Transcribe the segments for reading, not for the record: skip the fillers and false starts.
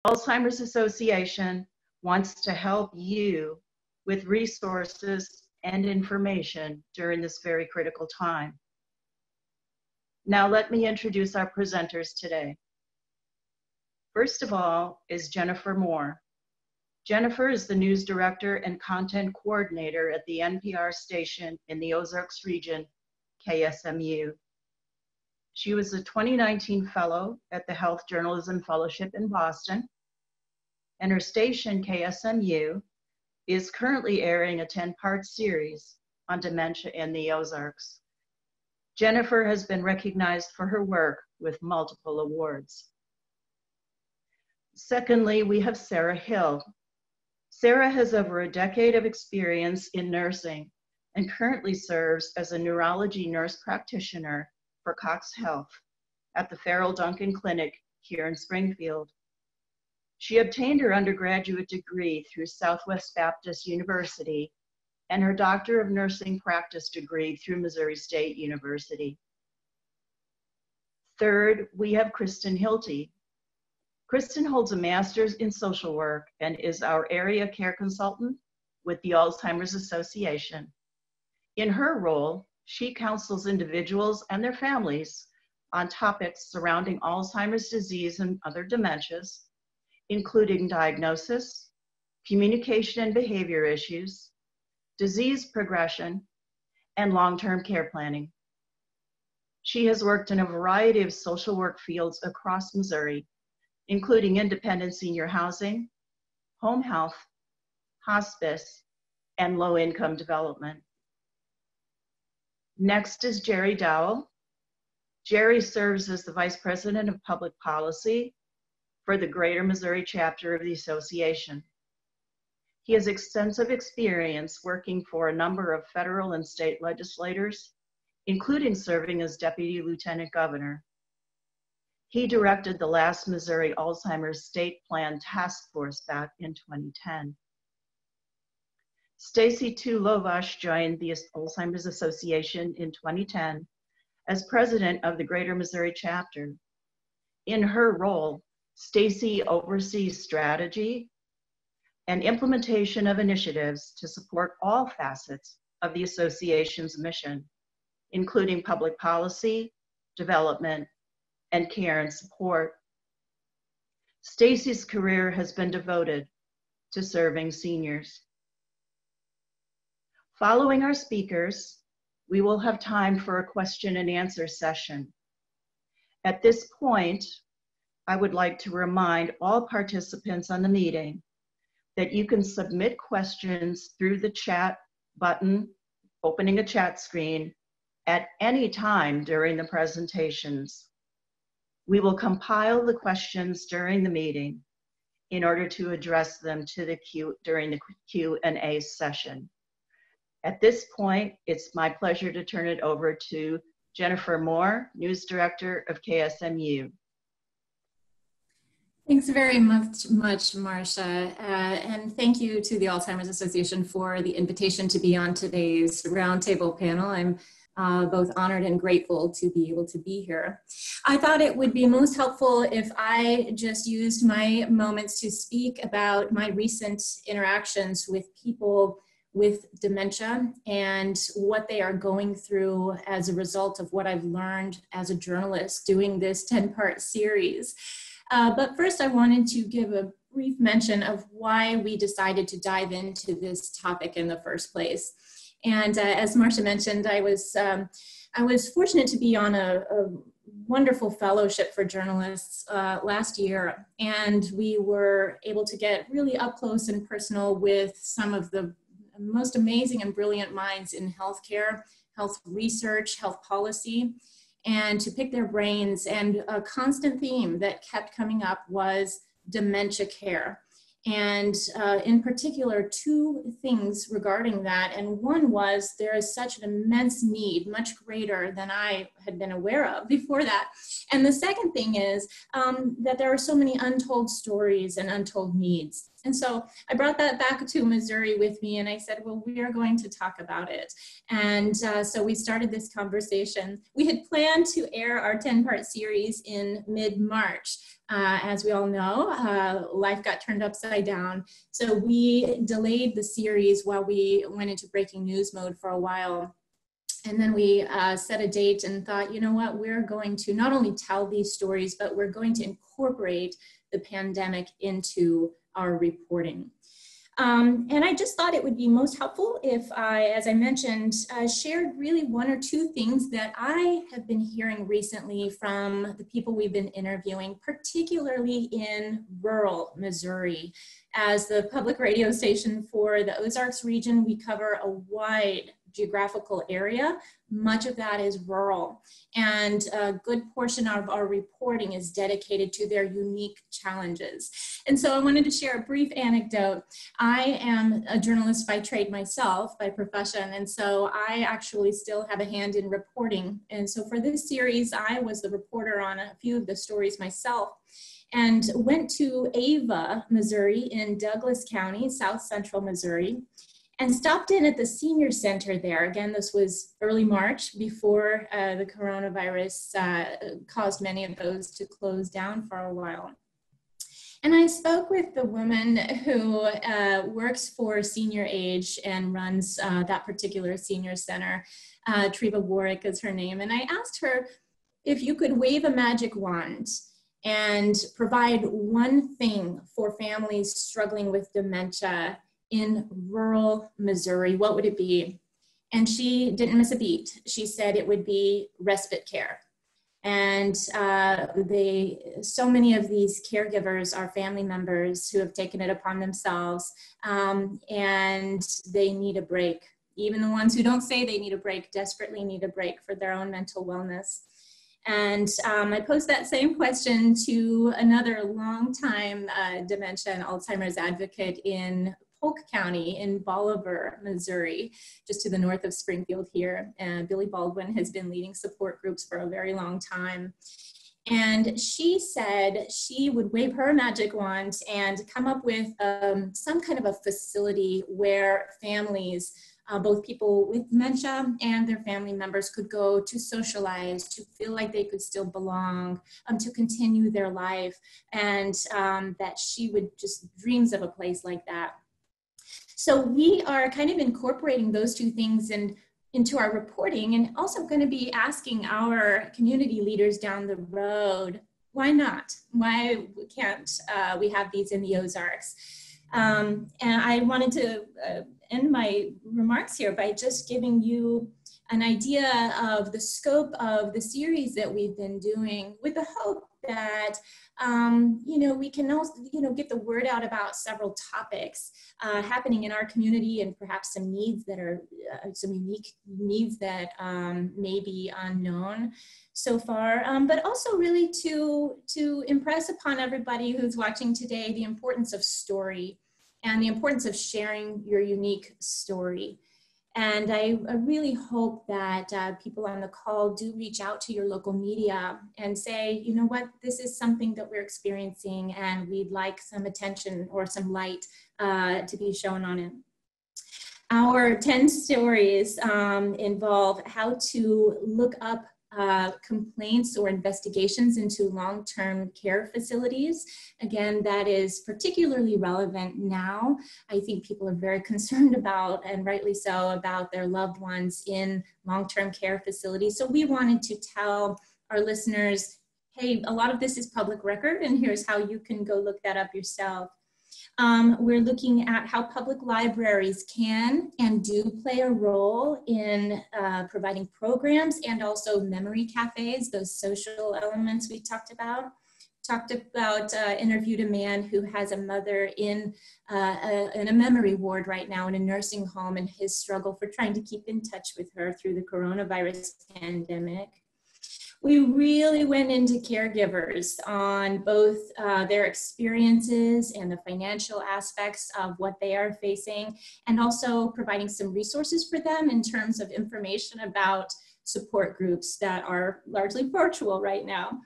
Alzheimer's Association wants to help you with resources and information during this very critical time. Now let me introduce our presenters today. First of all is Jennifer Moore. Jennifer is the news director and content coordinator at the NPR station in the Ozarks region, KSMU. She was a 2019 fellow at the Health Journalism Fellowship in Boston, and her station, KSMU, is currently airing a 10-part series on dementia in the Ozarks. Jennifer has been recognized for her work with multiple awards. Secondly, we have Sarah Hill. Sarah has over a decade of experience in nursing and currently serves as a neurology nurse practitioner for Cox Health at the Farrell Duncan Clinic here in Springfield. She obtained her undergraduate degree through Southwest Baptist University and her Doctor of Nursing Practice degree through Missouri State University. Third, we have Kristen Hilty. Kristen holds a master's in social work and is our area care consultant with the Alzheimer's Association. In her role, she counsels individuals and their families on topics surrounding Alzheimer's disease and other dementias, including diagnosis, communication and behavior issues, disease progression, and long-term care planning. She has worked in a variety of social work fields across Missouri, including independent senior housing, home health, hospice, and low-income development. Next is Jerry Dowell. Jerry serves as the Vice President of Public Policy for the Greater Missouri chapter of the association. He has extensive experience working for a number of federal and state legislators, including serving as Deputy Lieutenant Governor. He directed the last Missouri Alzheimer's State Plan Task Force back in 2010. Stacy Tu Lovash joined the Alzheimer's Association in 2010 as president of the Greater Missouri chapter. In her role, Stacy oversees strategy and implementation of initiatives to support all facets of the association's mission, including public policy, development, and care and support. Stacy's career has been devoted to serving seniors. Following our speakers, we will have time for a question and answer session. At this point, I would like to remind all participants on the meeting that you can submit questions through the chat button, opening a chat screen, at any time during the presentations. We will compile the questions during the meeting in order to address them to during the Q&A session. At this point, it's my pleasure to turn it over to Jennifer Moore, News Director of KSMU. Thanks very much, Marcia, and thank you to the Alzheimer's Association for the invitation to be on today's roundtable panel. I'm both honored and grateful to be able to be here. I thought it would be most helpful if I just used my moments to speak about my recent interactions with people with dementia and what they are going through as a result of what I've learned as a journalist doing this 10-part series. But first I wanted to give a brief mention of why we decided to dive into this topic in the first place. And as Marcia mentioned, I was fortunate to be on a wonderful fellowship for journalists last year, and we were able to get really up close and personal with some of the most amazing and brilliant minds in healthcare, health research, health policy, and to pick their brains. And a constant theme that kept coming up was dementia care. And in particular, two things regarding that. And one was there is such an immense need, much greater than I had been aware of before that. And the second thing is that there are so many untold stories and untold needs. And so I brought that back to Missouri with me and I said, well, we are going to talk about it. And so we started this conversation. We had planned to air our 10-part series in mid-March. As we all know, life got turned upside down. So we delayed the series while we went into breaking news mode for a while. And then we set a date and thought, you know what, we're going to not only tell these stories, but we're going to incorporate the pandemic into our reporting. And I just thought it would be most helpful if I, as I mentioned, shared really one or two things that I have been hearing recently from the people we've been interviewing, particularly in rural Missouri. As the public radio station for the Ozarks region, we cover a wide geographical area. Much of that is rural, and a good portion of our reporting is dedicated to their unique challenges. And so I wanted to share a brief anecdote. I am a journalist by trade myself, by profession, and so I actually still have a hand in reporting. And so for this series, I was the reporter on a few of the stories myself, and went to Ava, Missouri in Douglas County, South Central Missouri, and stopped in at the senior center there. Again, this was early March, before the coronavirus caused many of those to close down for a while. And I spoke with the woman who works for Senior Age and runs that particular senior center. Treva Warwick is her name. And I asked her if you could wave a magic wand and provide one thing for families struggling with dementia in rural Missouri, what would it be? And she didn't miss a beat. She said it would be respite care. And so many of these caregivers are family members who have taken it upon themselves, and they need a break. Even the ones who don't say they need a break desperately need a break for their own mental wellness. And I posed that same question to another longtime dementia and Alzheimer's advocate in Polk County in Bolivar, Missouri, just to the north of Springfield here. And Billy Baldwin has been leading support groups for a very long time. And she said she would wave her magic wand and come up with some kind of a facility where families, both people with dementia and their family members, could go to socialize, to feel like they could still belong, to continue their life, and that she would just dreams of a place like that. So we are kind of incorporating those two things into our reporting, and also going to be asking our community leaders down the road, why not? Why can't we have these in the Ozarks? And I wanted to end my remarks here by just giving you an idea of the scope of the series that we've been doing, with the hope that we can also get the word out about several topics happening in our community, and perhaps some needs that are some unique needs that may be unknown so far, but also really to impress upon everybody who's watching today the importance of story and the importance of sharing your unique story. And I really hope that people on the call do reach out to your local media and say, you know what, this is something that we're experiencing and we'd like some attention or some light to be shown on it. Our 10 stories involve how to look up complaints or investigations into long-term care facilities. Again, that is particularly relevant now. I think people are very concerned about, and rightly so, about their loved ones in long-term care facilities. So we wanted to tell our listeners, hey, a lot of this is public record, and here's how you can go look that up yourself. We're looking at how public libraries can and do play a role in providing programs, and also memory cafes, those social elements we talked about. Interviewed a man who has a mother in a memory ward right now in a nursing home, and his struggle for trying to keep in touch with her through the coronavirus pandemic. We really went into caregivers on both their experiences and the financial aspects of what they are facing, and also providing some resources for them in terms of information about support groups that are largely virtual right now.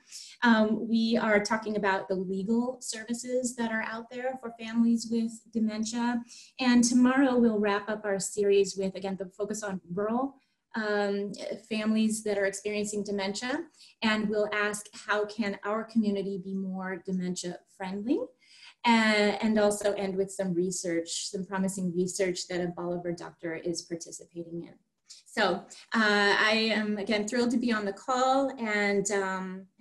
We are talking about the legal services that are out there for families with dementia. And tomorrow we'll wrap up our series with, again, the focus on rural families that are experiencing dementia, and we'll ask how can our community be more dementia friendly, and also end with some research, some promising research that a Bolivar doctor is participating in. So I am again thrilled to be on the call and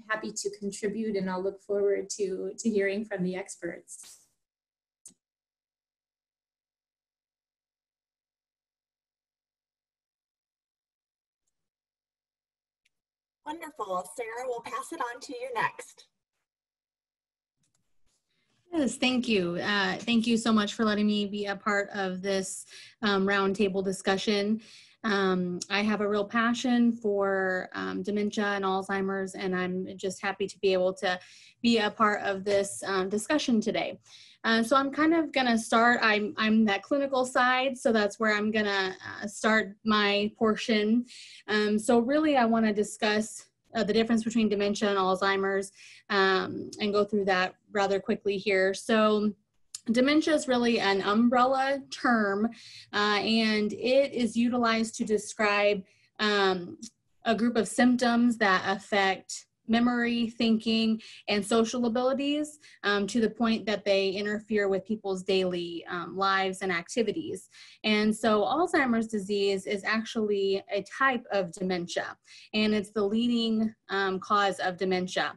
happy to contribute, and I'll look forward to hearing from the experts. Wonderful. Sarah, we'll pass it on to you next. Yes, thank you. Thank you so much for letting me be a part of this roundtable discussion. I have a real passion for dementia and Alzheimer's, and I'm just happy to be able to be a part of this discussion today. So I'm kind of going to start, I'm that clinical side, so that's where I'm going to start my portion. So really I want to discuss the difference between dementia and Alzheimer's and go through that rather quickly here. So dementia is really an umbrella term, and it is utilized to describe a group of symptoms that affect memory, thinking, and social abilities to the point that they interfere with people's daily lives and activities. And so Alzheimer's disease is actually a type of dementia, and it's the leading cause of dementia.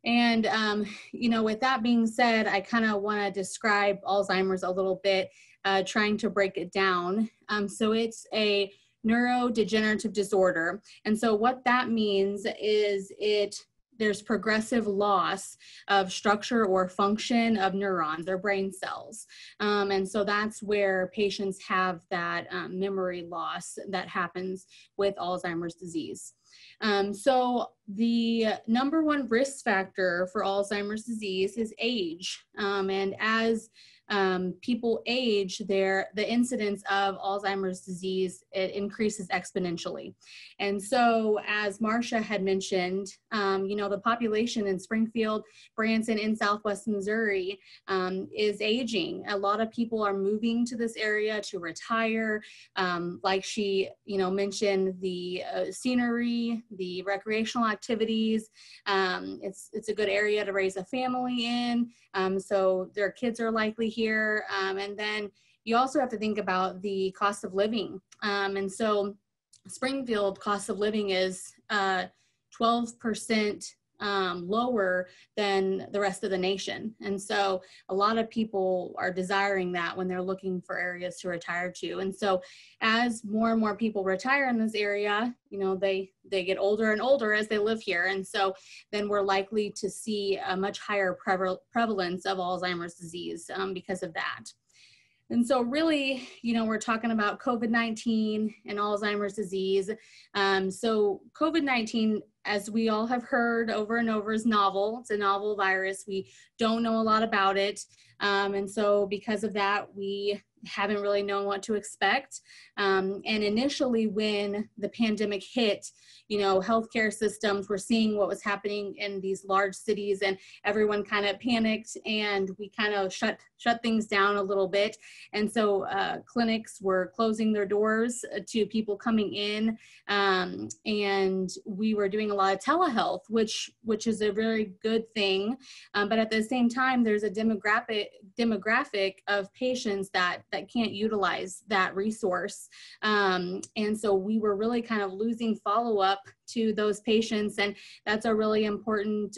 And, you know, with that being said, I kind of want to describe Alzheimer's a little bit, trying to break it down. So it's a neurodegenerative disorder. And so what that means is there's progressive loss of structure or function of neurons or brain cells. And so that's where patients have that memory loss that happens with Alzheimer's disease. So the number one risk factor for Alzheimer's disease is age. And as people age, the incidence of Alzheimer's disease, it increases exponentially. And so as Marcia had mentioned, you know, the population in Springfield, Branson, in Southwest Missouri is aging. A lot of people are moving to this area to retire. Like she, you know, mentioned the scenery, the recreational activities. It's a good area to raise a family in. So their kids are likely here. And then you also have to think about the cost of living. And so Springfield cost of living is 12% lower than the rest of the nation. And so a lot of people are desiring that when they're looking for areas to retire to. And so as more and more people retire in this area, you know, they get older and older as they live here. And so then we're likely to see a much higher prevalence of Alzheimer's disease because of that. And so really, you know, we're talking about COVID-19 and Alzheimer's disease. So COVID-19, as we all have heard over and over, is novel. It's a novel virus. We don't know a lot about it. And so because of that, we haven't really known what to expect. And initially when the pandemic hit, you know, healthcare systems were seeing what was happening in these large cities, and everyone kind of panicked, and we kind of shut things down a little bit. And so clinics were closing their doors to people coming in, and we were doing a lot of telehealth, which is a very good thing. But at the same time, there's a demographic of patients that can't utilize that resource. And so we were really kind of losing follow-up to those patients, and that's a really important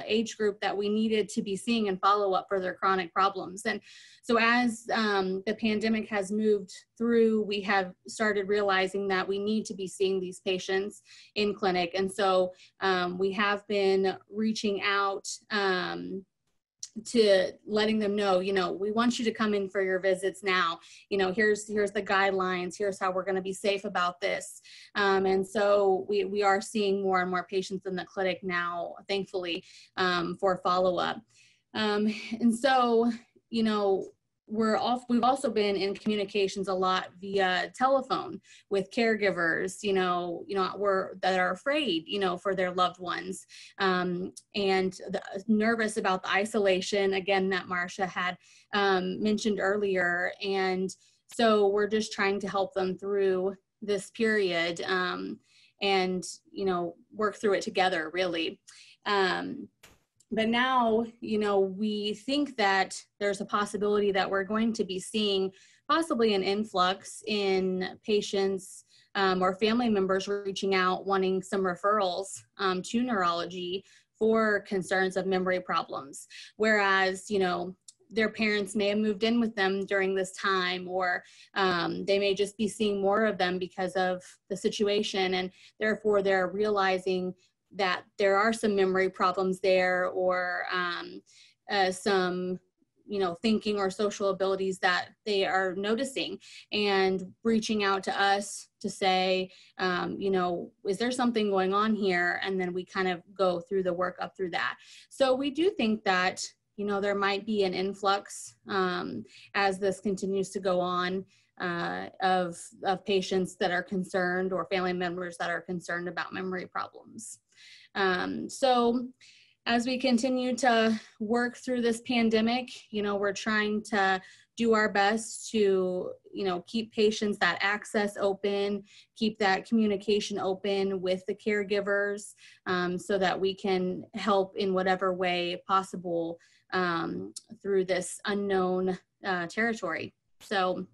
age group that we needed to be seeing and follow up for their chronic problems. And so as the pandemic has moved through, we have started realizing that we need to be seeing these patients in clinic. And so we have been reaching out to letting them know, you know, we want you to come in for your visits now. You know, here's the guidelines. Here's how we're going to be safe about this. And so we are seeing more and more patients in the clinic now, thankfully, for follow-up. And so, you know, we've also been in communications a lot via telephone with caregivers, that are afraid, for their loved ones, and nervous about the isolation, again, that Marcia had mentioned earlier. And so we're just trying to help them through this period, and, you know, work through it together, really. But now, you know, we think that there's a possibility that we're going to be seeing possibly an influx in patients or family members reaching out, wanting some referrals to neurology for concerns of memory problems. Whereas, you know, their parents may have moved in with them during this time, or they may just be seeing more of them because of the situation, and therefore they're realizing that there are some memory problems there, or some, you know, thinking or social abilities that they are noticing, and reaching out to us to say, you know, is there something going on here? And then we kind of go through the work up through that. So we do think that, you know, there might be an influx as this continues to go on of patients that are concerned, or family members that are concerned about memory problems. So as we continue to work through this pandemic, you know, we're trying to do our best to, you know, keep patients that access open, keep that communication open with the caregivers, so that we can help in whatever way possible through this unknown territory. So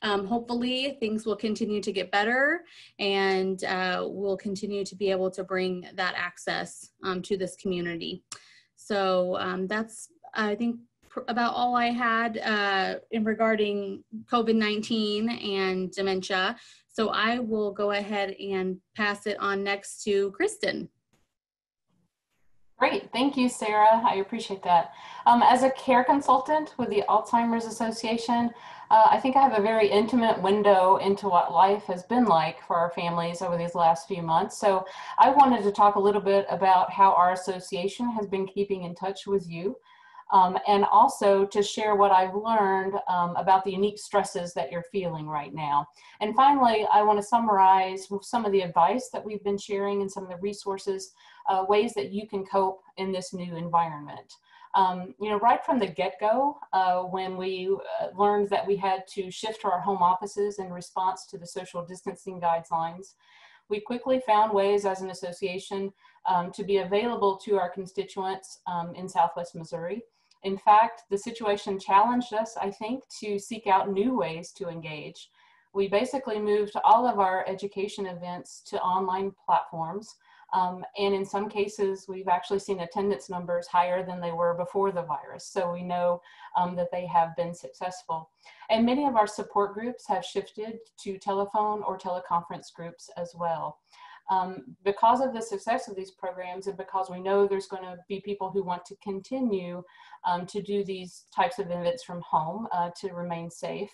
hopefully things will continue to get better, and we'll continue to be able to bring that access to this community. So that's, I think, about all I had in regarding COVID-19 and dementia. So I will go ahead and pass it on next to Kristen. Great, thank you, Sarah. I appreciate that. As a care consultant with the Alzheimer's Association, I think I have a very intimate window into what life has been like for our families over these last few months. So I wanted to talk a little bit about how our association has been keeping in touch with you, and also to share what I've learned about the unique stresses that you're feeling right now. And finally, I want to summarize some of the advice that we've been sharing and some of the resources, ways that you can cope in this new environment. You know, right from the get-go, when we learned that we had to shift to our home offices in response to the social distancing guidelines, we quickly found ways as an association to be available to our constituents in Southwest Missouri. In fact, the situation challenged us, I think, to seek out new ways to engage. We basically moved all of our education events to online platforms. And in some cases, we've actually seen attendance numbers higher than they were before the virus. So we know that they have been successful. And many of our support groups have shifted to telephone or teleconference groups as well. Because of the success of these programs, and because we know there's going to be people who want to continue to do these types of events from home to remain safe,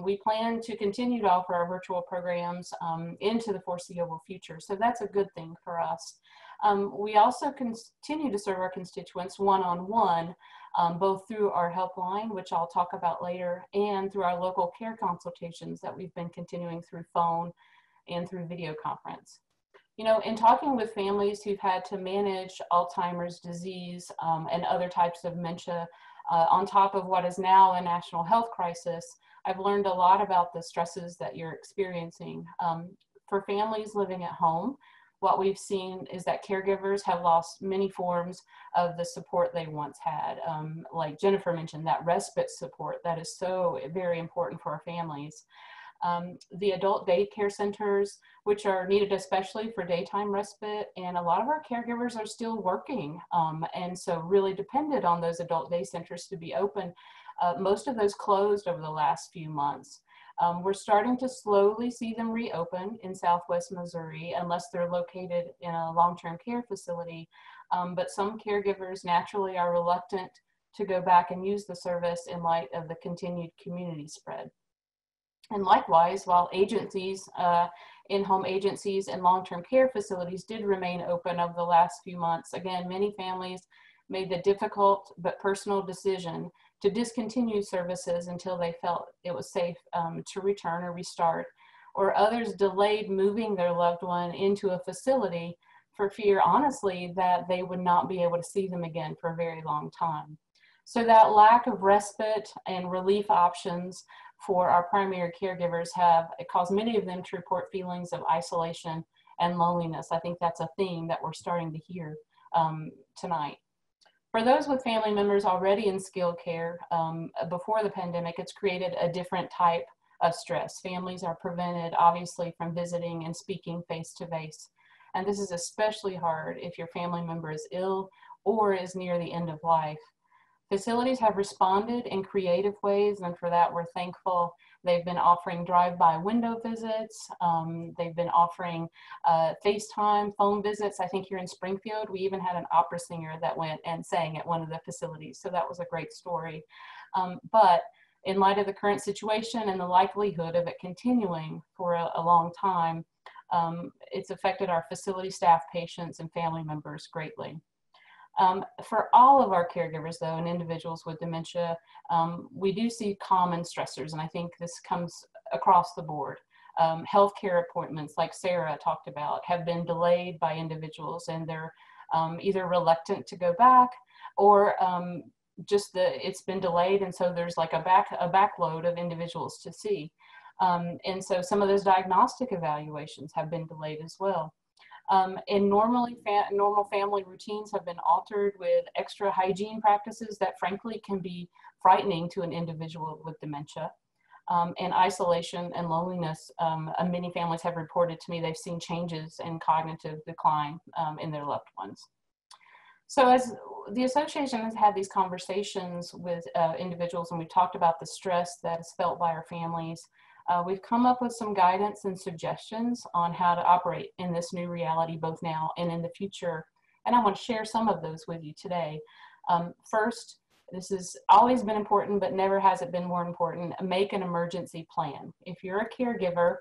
we plan to continue to offer our virtual programs into the foreseeable future. So that's a good thing for us. We also continue to serve our constituents one-on-one, both through our helpline, which I'll talk about later, and through our local care consultations that we've been continuing through phone and through video conference. You know, in talking with families who've had to manage Alzheimer's disease and other types of dementia on top of what is now a national health crisis, I've learned a lot about the stresses that you're experiencing. For families living at home, what we've seen is that caregivers have lost many forms of the support they once had. Like Jennifer mentioned, that respite support that is so very important for our families. The adult daycare centers, which are needed especially for daytime respite, and a lot of our caregivers are still working, and so really dependent on those adult day centers to be open. Most of those closed over the last few months. We're starting to slowly see them reopen in Southwest Missouri, unless they're located in a long-term care facility, but some caregivers naturally are reluctant to go back and use the service in light of the continued community spread. And likewise, while agencies, in-home agencies and long-term care facilities did remain open over the last few months, again, many families made the difficult but personal decision to discontinue services until they felt it was safe to return or restart, or others delayed moving their loved one into a facility for fear, honestly, that they would not be able to see them again for a very long time. So that lack of respite and relief options for our primary caregivers have caused many of them to report feelings of isolation and loneliness. I think that's a theme that we're starting to hear tonight. For those with family members already in skilled care, before the pandemic, it's created a different type of stress. Families are prevented, obviously, from visiting and speaking face-to-face. And this is especially hard if your family member is ill or is near the end of life. Facilities have responded in creative ways, and for that we're thankful. They've been offering drive-by window visits. They've been offering FaceTime phone visits. I think here in Springfield, we even had an opera singer that went and sang at one of the facilities, so that was a great story. But in light of the current situation and the likelihood of it continuing for a long time, it's affected our facility staff, patients, and family members greatly. For all of our caregivers, though, and individuals with dementia, we do see common stressors, and I think this comes across the board. Healthcare appointments, like Sarah talked about, have been delayed by individuals, and they're either reluctant to go back, or it's been delayed, and so there's like a backload of individuals to see. And so some of those diagnostic evaluations have been delayed as well. And normal family routines have been altered with extra hygiene practices that frankly can be frightening to an individual with dementia. And isolation and loneliness, many families have reported to me they've seen changes in cognitive decline in their loved ones. So as the association has had these conversations with individuals, and we've talked about the stress that is felt by our families, we've come up with some guidance and suggestions on how to operate in this new reality, both now and in the future. And I want to share some of those with you today. First, this has always been important, but never has it been more important. Make an emergency plan. If you're a caregiver,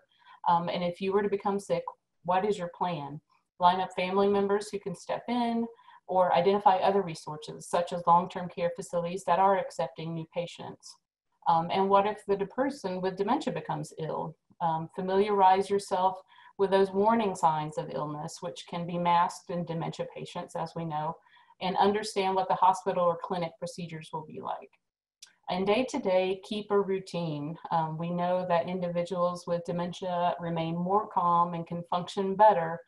and if you were to become sick, what is your plan? Line up family members who can step in, or identify other resources, such as long-term care facilities that are accepting new patients. And what if the person with dementia becomes ill? Familiarize yourself with those warning signs of illness, which can be masked in dementia patients, as we know, and understand what the hospital or clinic procedures will be like. And day to day, keep a routine. We know that individuals with dementia remain more calm and can function better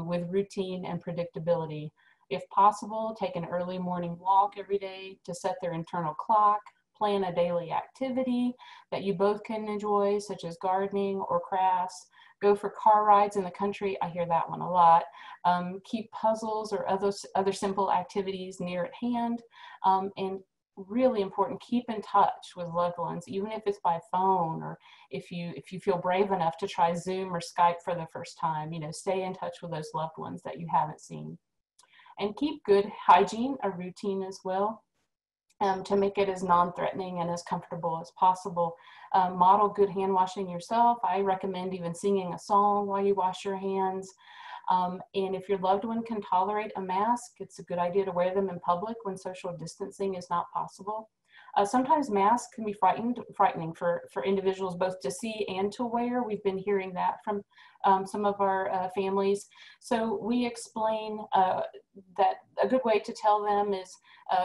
with routine and predictability. If possible, take an early morning walk every day to set their internal clock. Plan a daily activity that you both can enjoy, such as gardening or crafts. Go for car rides in the country. I hear that one a lot. Keep puzzles or other simple activities near at hand. And really important, keep in touch with loved ones, even if it's by phone, or if you feel brave enough to try Zoom or Skype for the first time, stay in touch with those loved ones that you haven't seen. And keep good hygiene, a routine as well. To make it as non-threatening and as comfortable as possible. Model good hand washing yourself. I recommend even singing a song while you wash your hands. And if your loved one can tolerate a mask, it's a good idea to wear them in public when social distancing is not possible. Sometimes masks can be frightening for individuals both to see and to wear. We've been hearing that from some of our families. So we explain that a good way to tell them is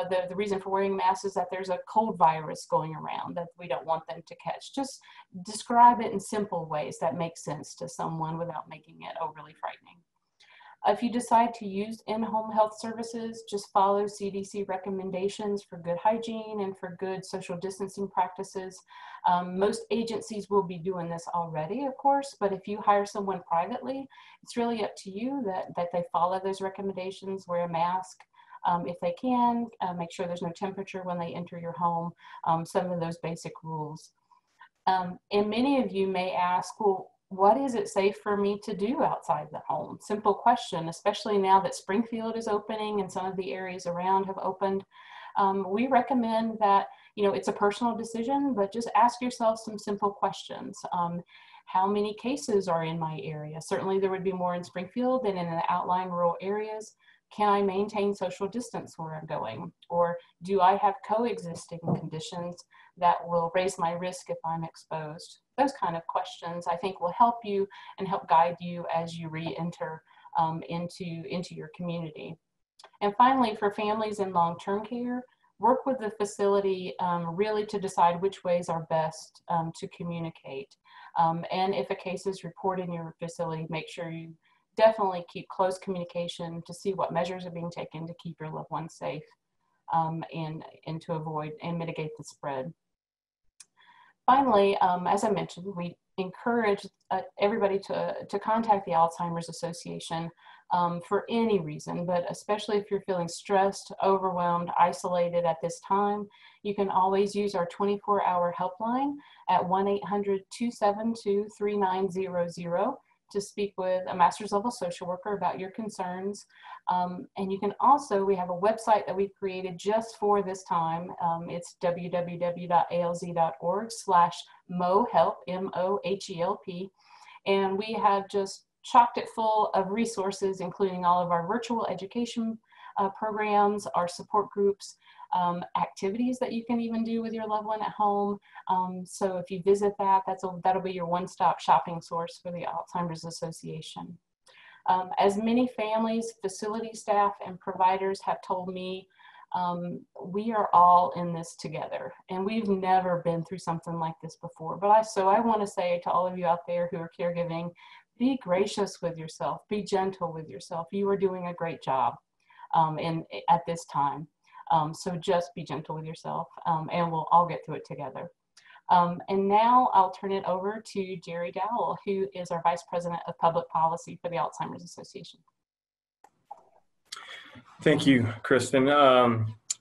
the reason for wearing masks is that there's a cold virus going around that we don't want them to catch. Just describe it in simple ways that make sense to someone without making it overly frightening. If you decide to use in-home health services, just follow CDC recommendations for good hygiene and for good social distancing practices. Most agencies will be doing this already, of course, but if you hire someone privately, it's really up to you that they follow those recommendations, wear a mask. If they can, make sure there's no temperature when they enter your home, some of those basic rules. And many of you may ask, well, what is it safe for me to do outside the home? Simple question, especially now that Springfield is opening and some of the areas around have opened. We recommend that, it's a personal decision, but just ask yourself some simple questions. How many cases are in my area? Certainly there would be more in Springfield than in the outlying rural areas. Can I maintain social distance where I'm going? Or do I have coexisting conditions that will raise my risk if I'm exposed? Those kind of questions I think will help you and help guide you as you re-enter into your community. And finally, for families in long-term care, work with the facility really to decide which ways are best to communicate. And if a case is reported in your facility, make sure you definitely keep close communication to see what measures are being taken to keep your loved ones safe and to avoid and mitigate the spread. Finally, as I mentioned, we encourage everybody to contact the Alzheimer's Association for any reason, but especially if you're feeling stressed, overwhelmed, isolated at this time. You can always use our 24-hour helpline at 1-800-272-3900 to speak with a master's level social worker about your concerns. And you can also, we have a website that we've created just for this time. It's www.alz.org/MOHELP, M-O-H-E-L-P. And we have just chocked it full of resources, including all of our virtual education programs, our support groups, activities that you can even do with your loved one at home. So if you visit that, that'll be your one-stop shopping source for the Alzheimer's Association. As many families, facility staff, and providers have told me, we are all in this together, and we've never been through something like this before. So I want to say to all of you out there who are caregiving, be gracious with yourself, be gentle with yourself. You are doing a great job at this time. So just be gentle with yourself, and we'll all get through it together. And now I'll turn it over to Jerry Dowell, who is our Vice President of Public Policy for the Alzheimer's Association. Thank you, Kristen.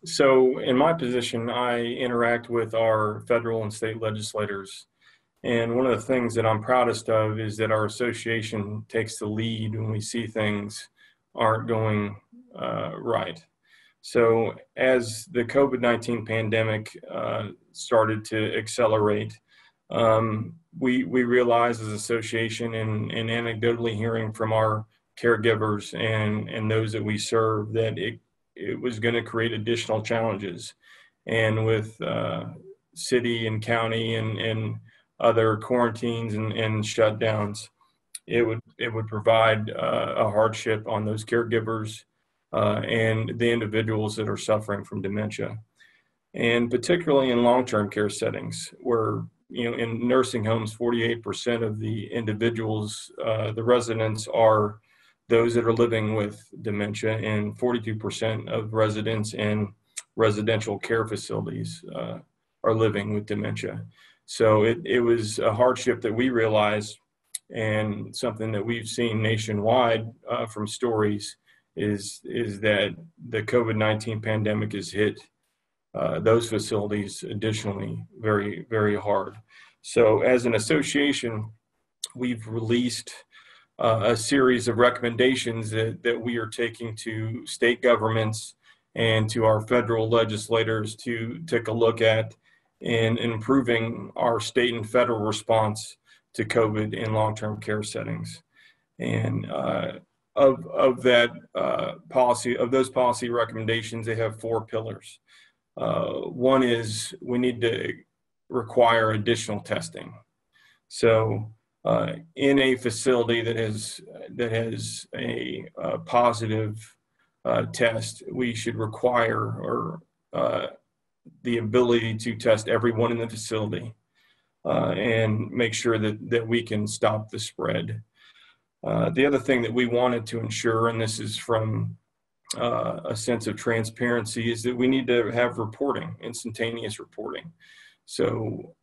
So in my position, I interact with our federal and state legislators. And one of the things that I'm proudest of is that our association takes the lead when we see things aren't going right. So as the COVID-19 pandemic started to accelerate, we realized as an association and anecdotally hearing from our caregivers and those that we serve that it was going to create additional challenges. And with city and county and other quarantines and shutdowns, it would provide a hardship on those caregivers and the individuals that are suffering from dementia. And particularly in long-term care settings where, in nursing homes, 48% of the individuals, the residents are those that are living with dementia, and 42% of residents in residential care facilities are living with dementia. So it was a hardship that we realized, and something that we've seen nationwide from stories is that the COVID-19 pandemic has hit those facilities additionally very, very hard. So as an association, we've released a series of recommendations that we are taking to state governments and to our federal legislators to take a look at in improving our state and federal response to COVID in long-term care settings. And of those policy recommendations, they have 4 pillars. One is we need to require additional testing. So in a facility that has a positive test, we should require the ability to test everyone in the facility and make sure that we can stop the spread. The other thing that we wanted to ensure, and this is from a sense of transparency, is that we need to have reporting, instantaneous reporting. So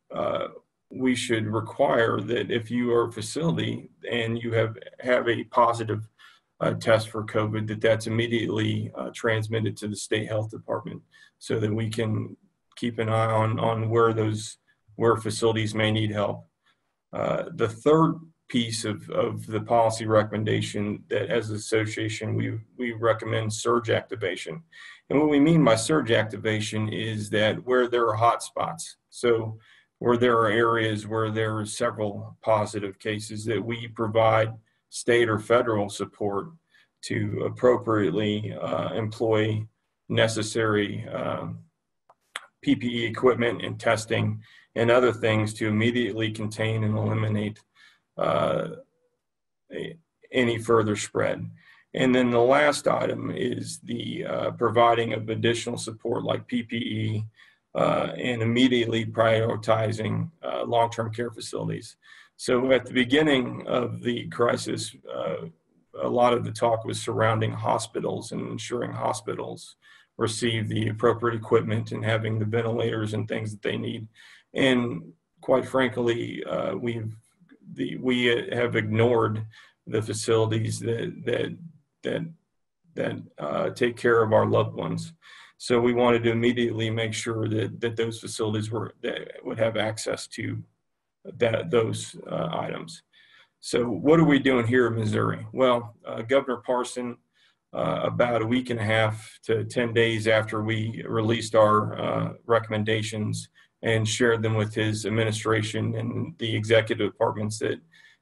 we should require that if you are a facility and you have a positive test for COVID, that's immediately transmitted to the state health department so that we can keep an eye on where facilities may need help. The third piece of the policy recommendation that as an association we recommend surge activation. And what we mean by surge activation is that where there are hot spots, so where there are areas where there are several positive cases, that we provide state or federal support to appropriately employ necessary PPE equipment and testing and other things to immediately contain and eliminate any further spread. And then the last item is the providing of additional support like PPE and immediately prioritizing long-term care facilities. So at the beginning of the crisis, a lot of the talk was surrounding hospitals and ensuring hospitals receive the appropriate equipment and having the ventilators and things that they need. And quite frankly, we have ignored the facilities that take care of our loved ones. So we wanted to immediately make sure that those facilities would have access to those items. So what are we doing here in Missouri? Well, Governor Parson, about a week and a half to 10 days after we released our recommendations and shared them with his administration and the executive departments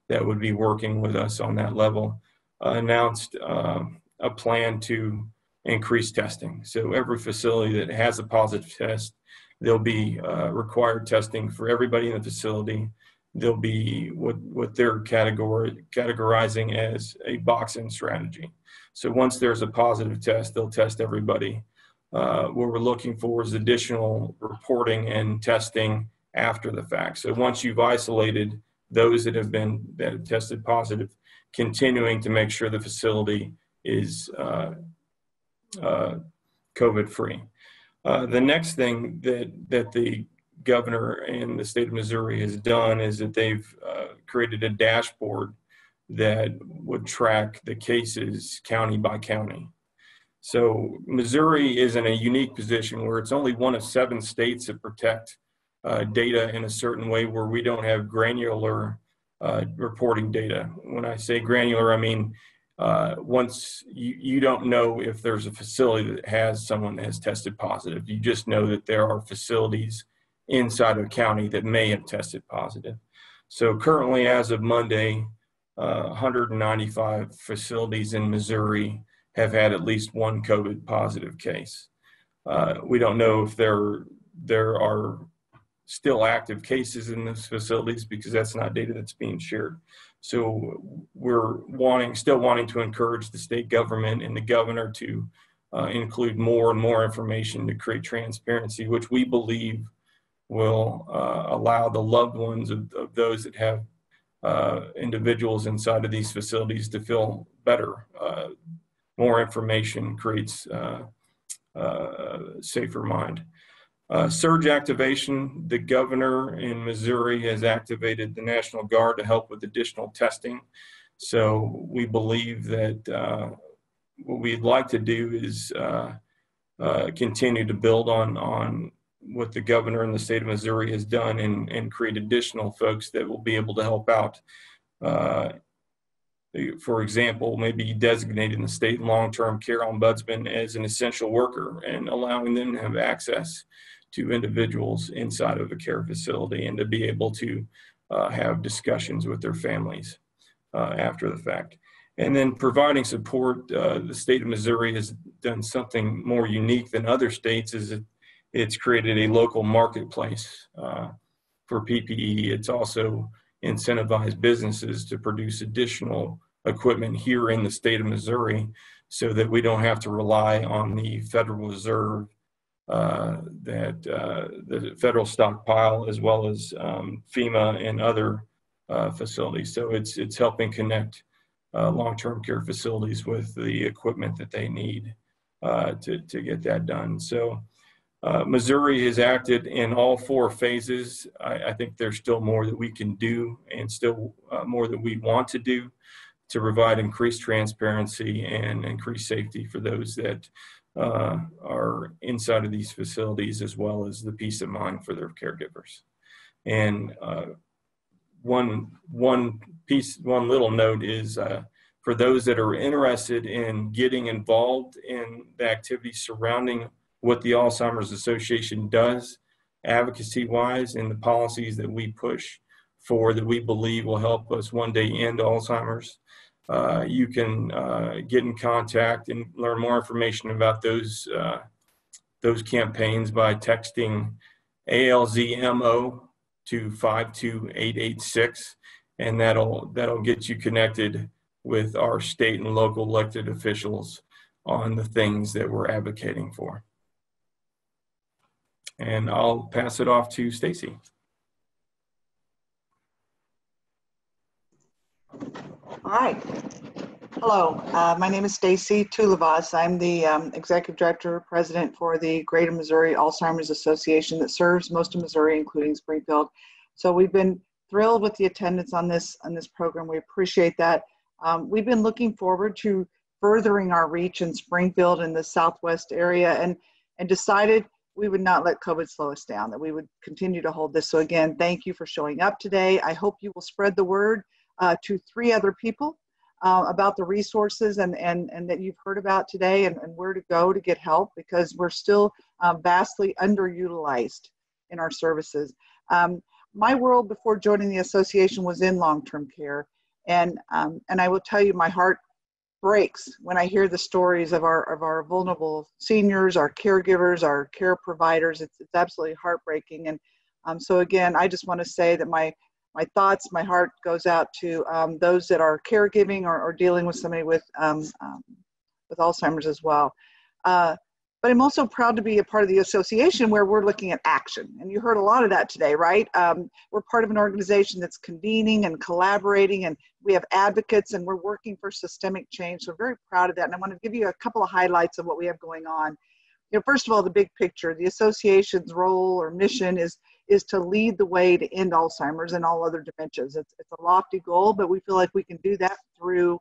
that would be working with us on that level, announced a plan to increase testing. So every facility that has a positive test, there'll be required testing for everybody in the facility. There'll be what they're categorizing as a box-in strategy. So once there's a positive test, they'll test everybody. What we're looking for is additional reporting and testing after the fact. So once you've isolated those that have tested positive, continuing to make sure the facility is COVID-free. The next thing that the governor and the state of Missouri has done is that they've created a dashboard that would track the cases county by county. So Missouri is in a unique position where it's only one of 7 states that protect data in a certain way where we don't have granular reporting data. When I say granular, I mean once you don't know if there's a facility that has someone that has tested positive. You just know that there are facilities inside of a county that may have tested positive. So currently, as of Monday, 195 facilities in Missouri have had at least one COVID positive case. We don't know if there are still active cases in those facilities because that's not data that's being shared. So we're still wanting to encourage the state government and the governor to include more and more information to create transparency, which we believe will allow the loved ones of those that have individuals inside of these facilities to feel better. More information creates a safer mind. Surge activation, the governor in Missouri has activated the National Guard to help with additional testing. So we believe that what we'd like to do is continue to build on what the governor in the state of Missouri has done and create additional folks that will be able to help out. For example, maybe designating the state long-term care ombudsman as an essential worker and allowing them to have access to individuals inside of a care facility and to be able to have discussions with their families after the fact. And then providing support, the state of Missouri has done something more unique than other states, is it's created a local marketplace for PPE. It's also incentivized businesses to produce additional equipment here in the state of Missouri so that we don't have to rely on the Federal Reserve, the federal stockpile, as well as FEMA and other facilities. So it's helping connect long-term care facilities with the equipment that they need to get that done. So Missouri has acted in all 4 phases. I think there's still more that we can do and still more that we want to do to provide increased transparency and increased safety for those that are inside of these facilities, as well as the peace of mind for their caregivers. And one little note is for those that are interested in getting involved in the activities surrounding what the Alzheimer's Association does advocacy-wise and the policies that we push for that we believe will help us one day end Alzheimer's. You can get in contact and learn more information about those campaigns by texting ALZMO to 52886, and that'll get you connected with our state and local elected officials on the things that we're advocating for. And I'll pass it off to Stacy. All right. Hello, my name is Stacy Tulavas. I'm the Executive Director, President for the Greater Missouri Alzheimer's Association that serves most of Missouri, including Springfield. So we've been thrilled with the attendance on this program. We appreciate that. We've been looking forward to furthering our reach in Springfield and the Southwest area, and decided we would not let COVID slow us down, that we would continue to hold this. So again, thank you for showing up today. I hope you will spread the word to 3 other people about the resources and that you've heard about today, and where to go to get help, because we're still vastly underutilized in our services. My world before joining the association was in long-term care, and I will tell you, my heart breaks when I hear the stories of our vulnerable seniors, our caregivers, our care providers. It's absolutely heartbreaking. And so again, I just want to say that my thoughts, my heart goes out to those that are caregiving or dealing with somebody with Alzheimer's as well. But I'm also proud to be a part of the association where we're looking at action. And you heard a lot of that today, right? We're part of an organization that's convening and collaborating, and we have advocates, and we're working for systemic change. So very proud of that. And I want to give you a couple of highlights of what we have going on. First of all, the big picture. The association's role or mission is to lead the way to end Alzheimer's and all other dementias. It's a lofty goal, but we feel like we can do that through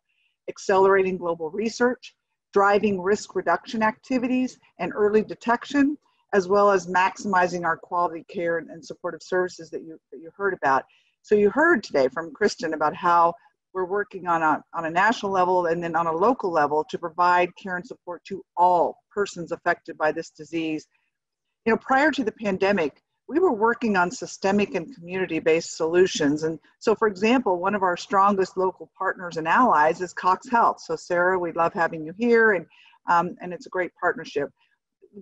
accelerating global research, driving risk reduction activities and early detection, as well as maximizing our quality care and supportive services that you heard about. So you heard today from Kristen about how we're working on a national level and then on a local level to provide care and support to all persons affected by this disease. Prior to the pandemic, we were working on systemic and community-based solutions. And so, for example, one of our strongest local partners and allies is Cox Health. So Sarah, we love having you here, and it's a great partnership.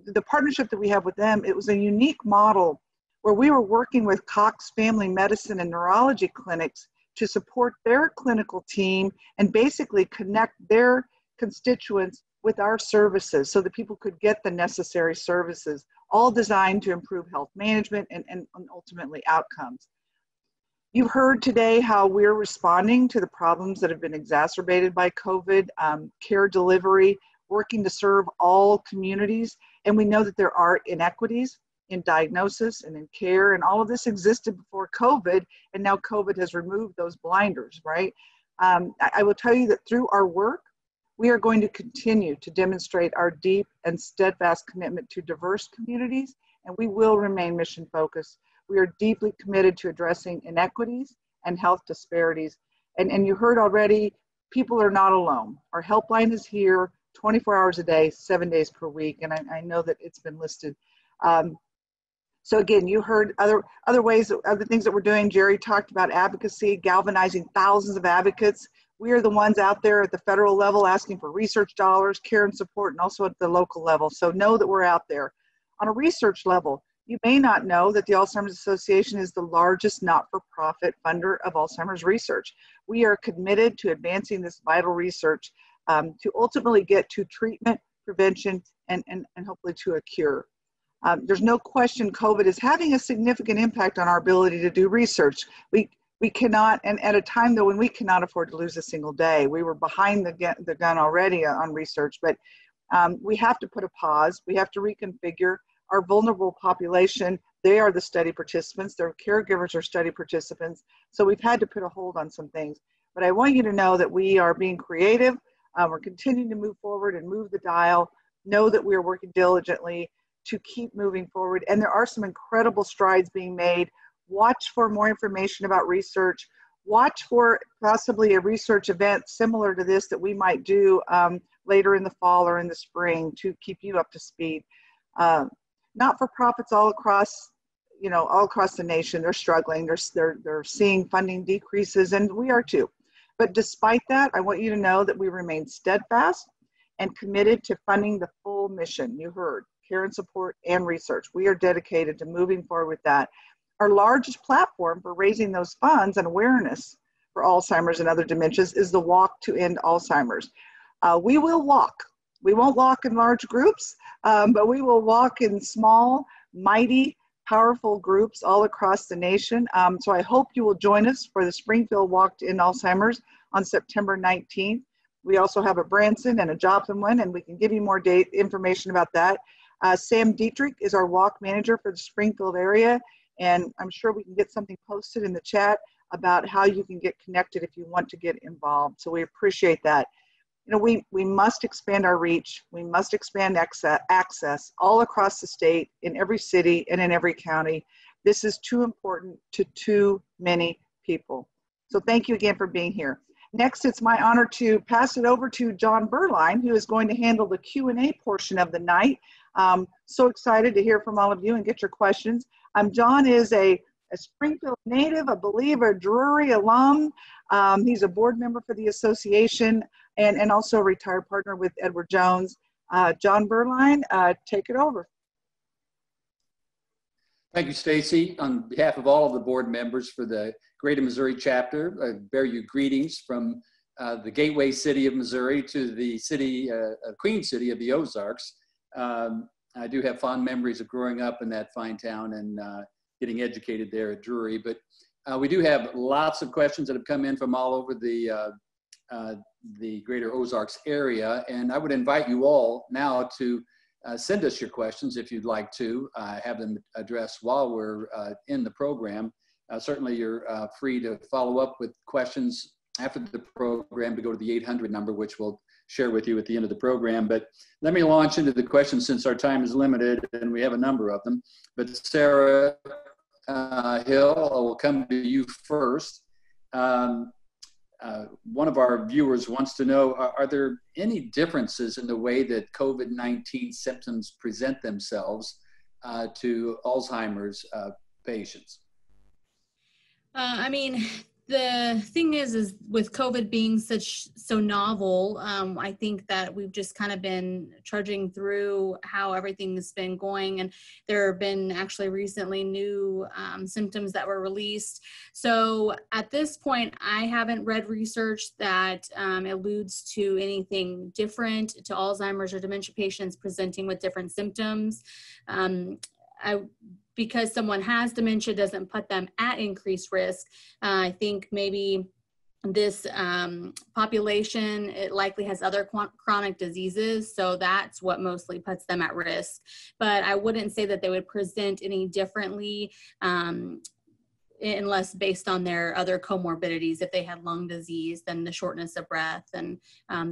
The partnership that we have with them, it was a unique model where we were working with Cox Family Medicine and Neurology clinics to support their clinical team and basically connect their constituents with our services so that people could get the necessary services, all designed to improve health management and ultimately outcomes. You heard today how we're responding to the problems that have been exacerbated by COVID, care delivery, working to serve all communities. And we know that there are inequities in diagnosis and in care, and all of this existed before COVID, and now COVID has removed those blinders, right? I will tell you that through our work, we are going to continue to demonstrate our deep and steadfast commitment to diverse communities, and we will remain mission focused. We are deeply committed to addressing inequities and health disparities. And you heard already, people are not alone. Our helpline is here 24 hours a day, 7 days per week, and I know that it's been listed. So again, you heard other ways, other things that we're doing. Jerry talked about advocacy, galvanizing thousands of advocates. We are the ones out there at the federal level asking for research dollars, care and support, and also at the local level. So know that we're out there. On a research level, you may not know that the Alzheimer's Association is the largest not-for-profit funder of Alzheimer's research. We are committed to advancing this vital research to ultimately get to treatment, prevention, and hopefully to a cure. There's no question COVID is having a significant impact on our ability to do research. We cannot, and at a time though when we cannot afford to lose a single day. We were behind the gun already on research, but we have to put a pause. We have to reconfigure our vulnerable population. They are the study participants. Their caregivers are study participants. So we've had to put a hold on some things. But I want you to know that we are being creative. We're continuing to move forward and move the dial. Know that we are working diligently to keep moving forward. And there are some incredible strides being made. Watch for more information about research. Watch for possibly a research event similar to this that we might do later in the fall or in the spring to keep you up to speed. Not-for-profits all across the nation, they're struggling. They're seeing funding decreases, and we are too. But despite that, I want you to know that we remain steadfast and committed to funding the full mission. You heard, care and support and research. We are dedicated to moving forward with that. Our largest platform for raising those funds and awareness for Alzheimer's and other dementias is the Walk to End Alzheimer's. We will walk. We won't walk in large groups, but we will walk in small, mighty, powerful groups all across the nation. So I hope you will join us for the Springfield Walk to End Alzheimer's on September 19th. We also have a Branson and a Joplin one, and we can give you more information about that. Sam Dietrich is our walk manager for the Springfield area, and I'm sure we can get something posted in the chat about how you can get connected if you want to get involved. So we appreciate that. You know, we must expand our reach. We must expand access all across the state, in every city and in every county. This is too important to too many people. So thank you again for being here. Next, it's my honor to pass it over to John Berline, who is going to handle the Q&A portion of the night. So excited to hear from all of you and get your questions. John is a Springfield native, a believer, a Drury alum. He's a board member for the association and also a retired partner with Edward Jones. John Berline, take it over. Thank you, Stacy. On behalf of all of the board members for the Greater Missouri chapter, I bear you greetings from the gateway city of Missouri to the city, Queen City of the Ozarks. I do have fond memories of growing up in that fine town and getting educated there at Drury. But we do have lots of questions that have come in from all over the Greater Ozarks area. And I would invite you all now to send us your questions if you'd like to have them addressed while we're in the program. Certainly you're free to follow up with questions after the program to go to the 800 number, which we'll share with you at the end of the program. But let me launch into the questions since our time is limited and we have a number of them. But Sarah Hill, I will come to you first. One of our viewers wants to know, are there any differences in the way that COVID-19 symptoms present themselves to Alzheimer's patients? I mean, the thing is with COVID being so novel, I think that we've just kind of been trudging through how everything's been going, and there have been actually recently new symptoms that were released. So at this point, I haven't read research that alludes to anything different to Alzheimer's or dementia patients presenting with different symptoms. Because someone has dementia doesn't put them at increased risk. I think maybe this population, it likely has other chronic diseases, so that's what mostly puts them at risk. But I wouldn't say that they would present any differently unless based on their other comorbidities. If they had lung disease, then the shortness of breath and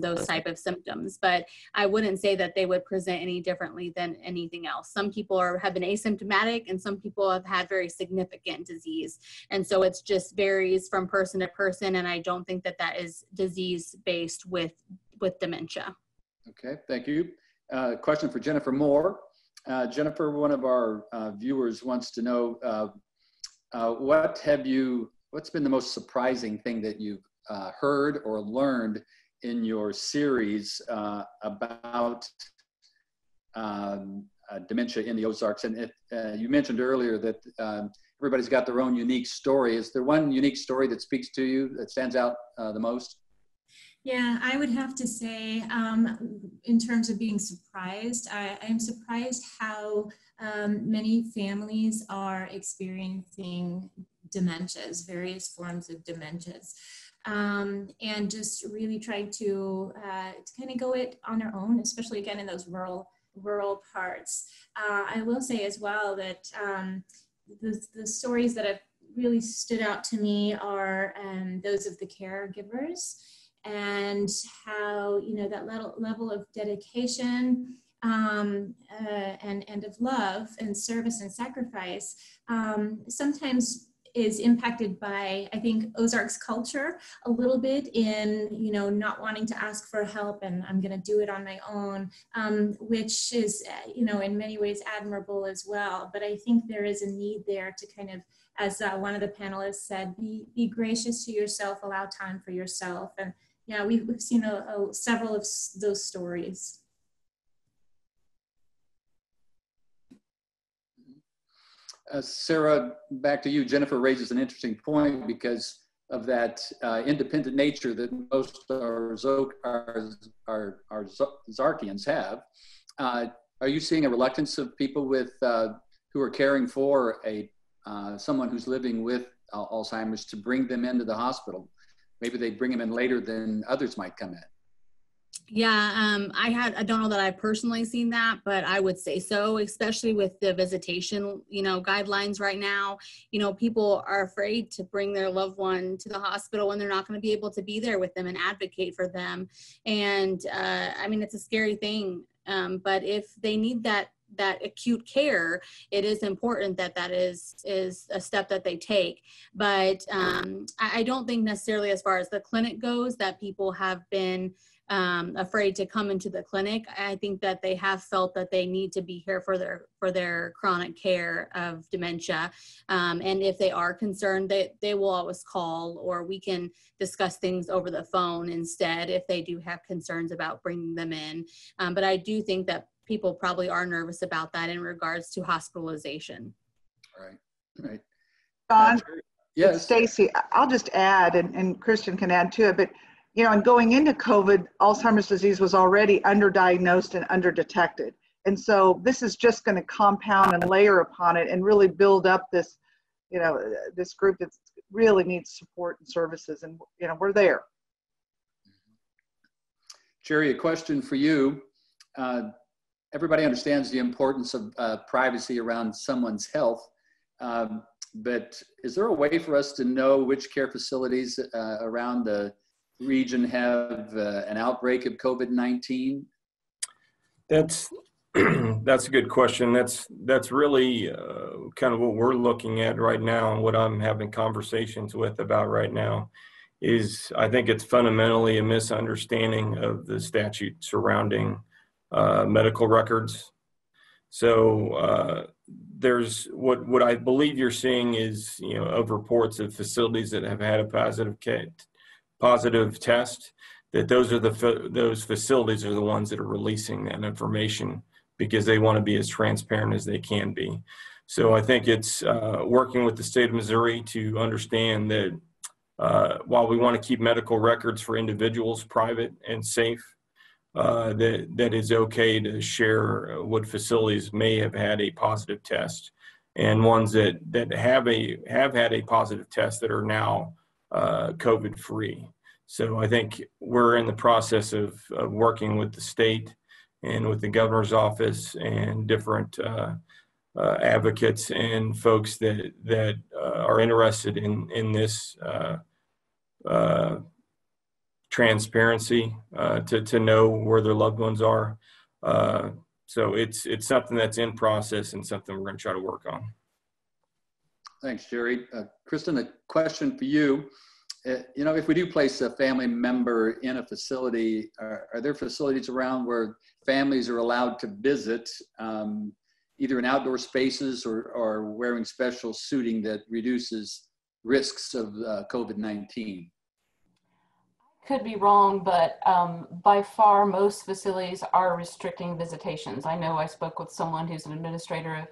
those type of symptoms. But I wouldn't say that they would present any differently than anything else. Some people have been asymptomatic and some people have had very significant disease. And so it's just varies from person to person. And I don't think that that is disease based with dementia. Okay, thank you. Question for Jennifer Moore. Jennifer, one of our viewers wants to know, what's been the most surprising thing that you've heard or learned in your series about dementia in the Ozarks? And you mentioned earlier that everybody's got their own unique story. Is there one unique story that speaks to you that stands out the most? Yeah, I would have to say, in terms of being surprised, I'm surprised how many families are experiencing dementias, various forms of dementias, and just really trying to kind of go it on their own, especially again in those rural parts. I will say as well that the stories that have really stood out to me are those of the caregivers, and how, you know, that level of dedication and of love and service and sacrifice sometimes is impacted by, I think, Ozarks culture a little bit in, you know, not wanting to ask for help and I'm going to do it on my own, which is, you know, in many ways admirable as well. But I think there is a need there to kind of, as one of the panelists said, be gracious to yourself, allow time for yourself. And yeah, we've seen several of those stories. Sarah, back to you. Jennifer raises an interesting point because of that independent nature that most our Zarkians have. Are you seeing a reluctance of people with who are caring for someone who's living with Alzheimer's to bring them into the hospital? Maybe they bring them in later than others might come in. Yeah, I don't know that I've personally seen that, but I would say so, especially with the visitation, guidelines right now. People are afraid to bring their loved one to the hospital when they're not going to be able to be there with them and advocate for them. And I mean, it's a scary thing. But if they need that acute care, it is important that is a step that they take. But I don't think necessarily as far as the clinic goes that people have been afraid to come into the clinic. I think that they have felt that they need to be here for their chronic care of dementia. And if they are concerned, they will always call, or we can discuss things over the phone instead if they do have concerns about bringing them in. But I do think that people probably are nervous about that in regards to hospitalization. Right. Don, yes. Stacy, I'll just add, and Kristen can add to it, but and going into COVID, Alzheimer's disease was already underdiagnosed and underdetected. And so this is just going to compound and layer upon it and really build up this, this group that really needs support and services. And, we're there. Jerry, a question for you. Everybody understands the importance of privacy around someone's health. But is there a way for us to know which care facilities around the region have an outbreak of COVID-19? That's a good question. That's really kind of what we're looking at right now, and what I'm having conversations with about right now is, I think it's fundamentally a misunderstanding of the statute surrounding medical records. So there's what I believe you're seeing is, of reports of facilities that have had a positive test, that those facilities are the ones that are releasing that information because they want to be as transparent as they can be. So I think it's working with the state of Missouri to understand that while we want to keep medical records for individuals private and safe, that is okay to share what facilities may have had a positive test, and ones that have had a positive test that are now COVID-free. So I think we're in the process of working with the state and with the governor's office and different advocates and folks that are interested in this transparency to know where their loved ones are. So it's something that's in process and something we're going to try to work on. Thanks, Jerry. Kristen, a question for you. If we do place a family member in a facility, are there facilities around where families are allowed to visit, either in outdoor spaces or wearing special suiting that reduces risks of COVID-19? Could be wrong, but by far most facilities are restricting visitations. I know I spoke with someone who's an administrator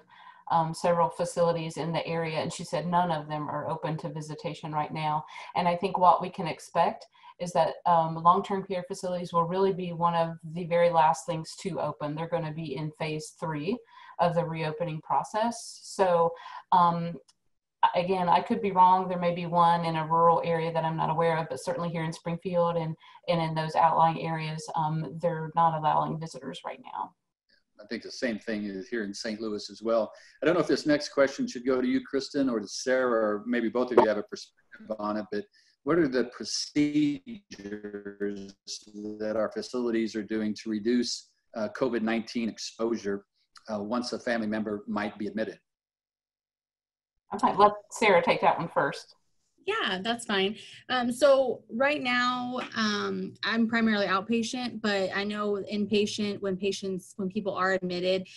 of several facilities in the area, and she said none of them are open to visitation right now. And I think what we can expect is that long-term care facilities will really be one of the very last things to open. They're going to be in phase 3 of the reopening process. So again, I could be wrong. There may be one in a rural area that I'm not aware of, but certainly here in Springfield and in those outlying areas, they're not allowing visitors right now. I think the same thing is here in St. Louis as well. I don't know if this next question should go to you, Kristen, or to Sarah, or maybe both of you have a perspective on it, but what are the procedures that our facilities are doing to reduce COVID-19 exposure once a family member might be admitted? Okay, let Sarah take that one first. Yeah, that's fine. So right now, I'm primarily outpatient, but I know inpatient, when people are admitted,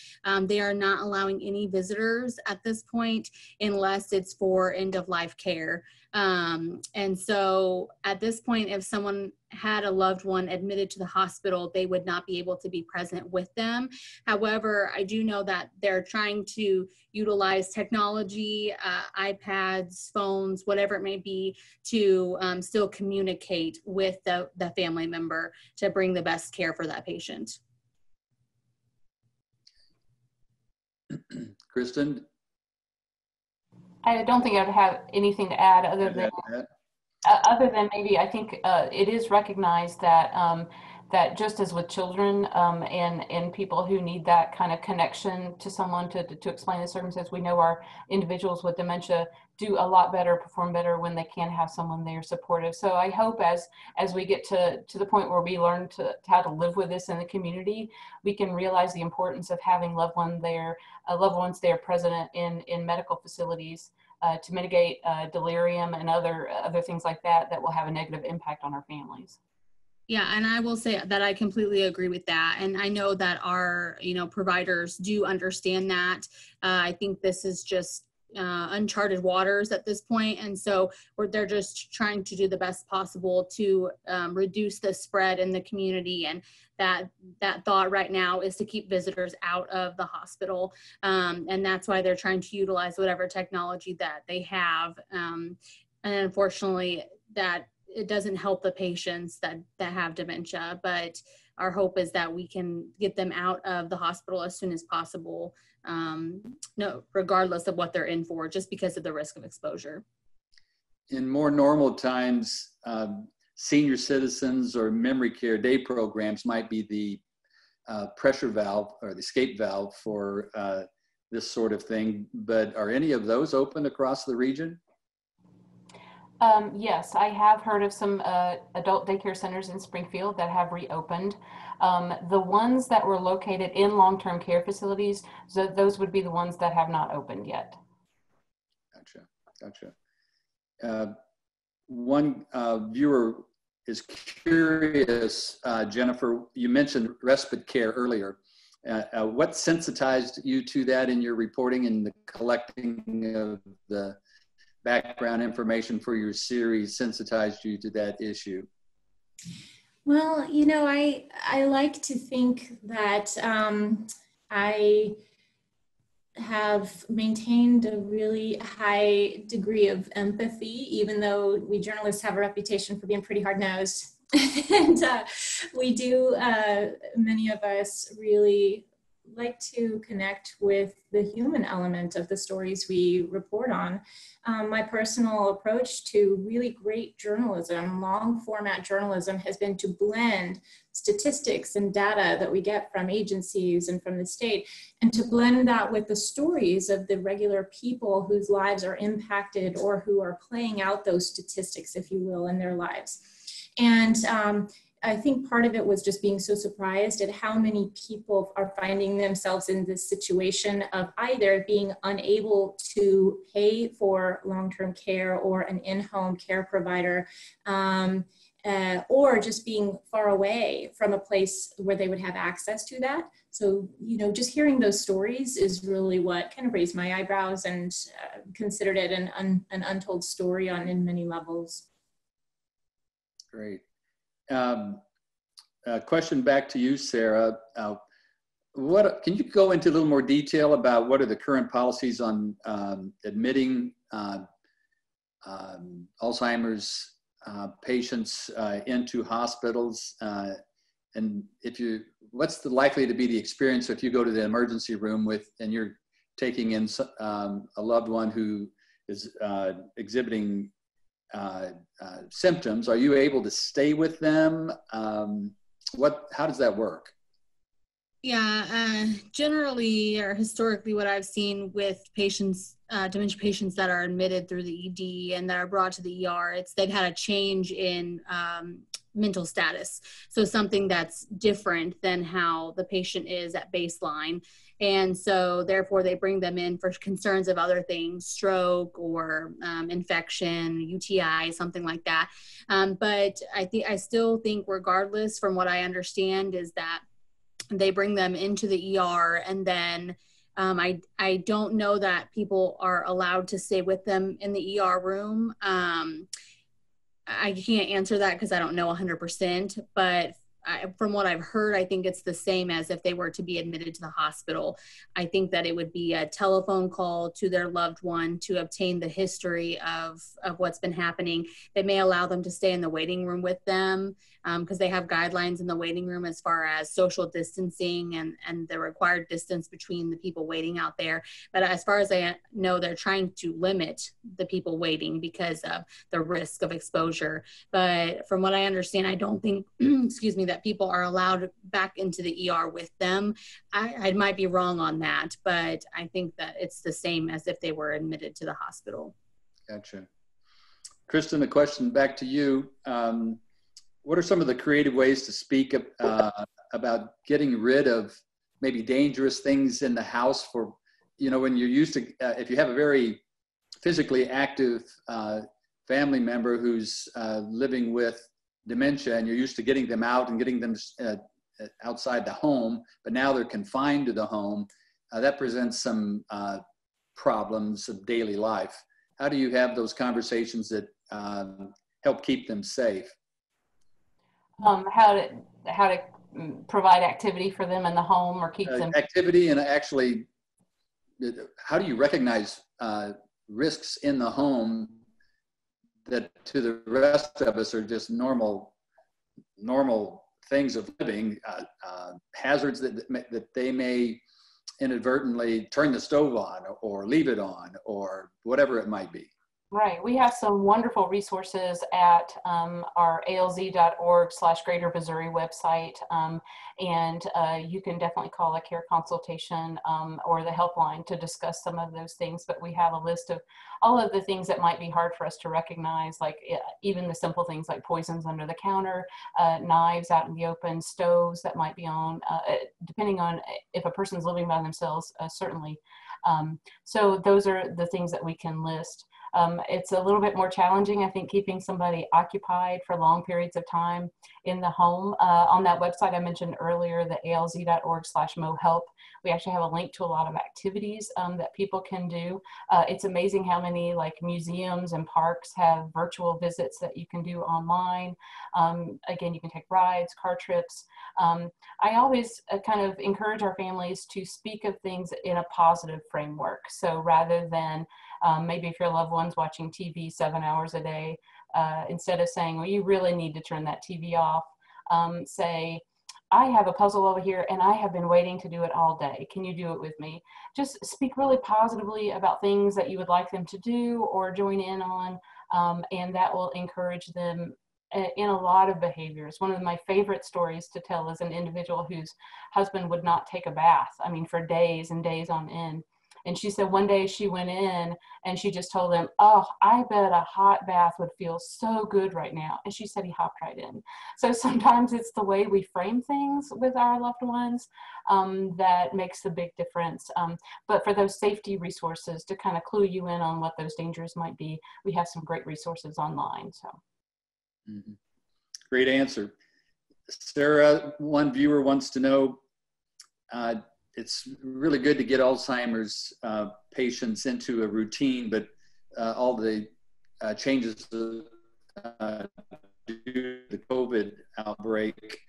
they are not allowing any visitors at this point unless it's for end-of-life care. And so at this point, if someone had a loved one admitted to the hospital, they would not be able to be present with them. However, I do know that they're trying to utilize technology, iPads, phones, whatever it may be, to still communicate with the family member to bring the best care for that patient. Kristen? I don't think I would have anything to add other than maybe I think it is recognized that that just as with children and people who need that kind of connection to someone to explain the circumstances, we know our individuals with dementia do a lot better, perform better when they can have someone there supportive. So I hope as we get to the point where we learn how to live with this in the community, we can realize the importance of having loved ones there present in medical facilities to mitigate delirium and other things like that will have a negative impact on our families. Yeah, and I will say that I completely agree with that. And I know that our, providers do understand that. I think this is just uncharted waters at this point. And so they're just trying to do the best possible to reduce the spread in the community. And that thought right now is to keep visitors out of the hospital. And that's why they're trying to utilize whatever technology that they have. And unfortunately, that it doesn't help the patients that have dementia, but our hope is that we can get them out of the hospital as soon as possible, regardless of what they're in for, just because of the risk of exposure. In more normal times, senior citizens or memory care day programs might be the pressure valve or the escape valve for this sort of thing, but are any of those open across the region? Yes, I have heard of some adult daycare centers in Springfield that have reopened. The ones that were located in long-term care facilities, those would be the ones that have not opened yet. Gotcha. One viewer is curious, Jennifer, you mentioned respite care earlier. What sensitized you to that in your reporting and the collecting of the background information for your series sensitized you to that issue? Well, I like to think that I have maintained a really high degree of empathy, even though we journalists have a reputation for being pretty hard-nosed. And we do, many of us really like to connect with the human element of the stories we report on. My personal approach to really great journalism, long format journalism, has been to blend statistics and data that we get from agencies and from the state, and to blend that with the stories of the regular people whose lives are impacted or who are playing out those statistics, if you will, in their lives. And I think part of it was just being so surprised at how many people are finding themselves in this situation of either being unable to pay for long-term care or an in-home care provider, or just being far away from a place where they would have access to that. So, just hearing those stories is really what kind of raised my eyebrows and considered it an untold story in many levels. Great. Question back to you, Sarah. Can you go into a little more detail about what are the current policies on admitting Alzheimer's patients into hospitals? And what's likely to be the experience if you go to the emergency room and you're taking in a loved one who is exhibiting symptoms? Are you able to stay with them? How does that work? Yeah, generally or historically, what I've seen with patients, dementia patients that are admitted through the ED and that are brought to the ER, they've had a change in mental status. So something that's different than how the patient is at baseline. And so therefore they bring them in for concerns of other things, stroke or infection, UTI, something like that. But I still think regardless, from what I understand, is that they bring them into the ER, and then I don't know that people are allowed to stay with them in the ER room. I can't answer that because I don't know 100%, but from what I've heard, I think it's the same as if they were to be admitted to the hospital. I think that it would be a telephone call to their loved one to obtain the history of what's been happening. They may allow them to stay in the waiting room with them because they have guidelines in the waiting room as far as social distancing and the required distance between the people waiting out there. But as far as I know, they're trying to limit the people waiting because of the risk of exposure. But from what I understand, I don't think, excuse me, that people are allowed back into the ER with them. I might be wrong on that, but I think that it's the same as if they were admitted to the hospital. Gotcha. Kristen, a question back to you. What are some of the creative ways to speak about getting rid of maybe dangerous things in the house for, you know, when you're used to, if you have a very physically active family member who's living with dementia and you're used to getting them out and getting them outside the home, but now they're confined to the home, that presents some problems of daily life. How do you have those conversations that help keep them safe? How to provide activity for them in the home or keep them activity, and actually, how do you recognize risks in the home that to the rest of us are just normal things of living, hazards that they may inadvertently turn the stove on or leave it on or whatever it might be? Right. We have some wonderful resources at our alz.org/Greater Missouri website. And you can definitely call a care consultation or the helpline to discuss some of those things. But we have a list of all of the things that might be hard for us to recognize, like even the simple things like poisons under the counter, knives out in the open, stoves that might be on, depending on if a person's living by themselves, certainly. So those are the things that we can list. It's a little bit more challenging, I think, keeping somebody occupied for long periods of time in the home. On that website I mentioned earlier, the alz.org/MoHelp, we actually have a link to a lot of activities that people can do. It's amazing how many like museums and parks have virtual visits that you can do online. Again, you can take rides, car trips. I always kind of encourage our families to speak of things in a positive framework. So rather than maybe if your loved one's watching TV 7 hours a day, instead of saying, well, you really need to turn that TV off, say, I have a puzzle over here and I have been waiting to do it all day. Can you do it with me? Just speak really positively about things that you would like them to do or join in on, and that will encourage them in a lot of behaviors. One of my favorite stories to tell is an individual whose husband would not take a bath, I mean, for days and days on end. And she said one day she went in and she just told him, oh, I bet a hot bath would feel so good right now. And she said he hopped right in. So sometimes it's the way we frame things with our loved ones that makes a big difference. But for those safety resources to kind of clue you in on what those dangers might be, we have some great resources online. So. Mm-hmm. Great answer. Sarah, one viewer wants to know, it's really good to get Alzheimer's patients into a routine, but all the changes due to the COVID outbreak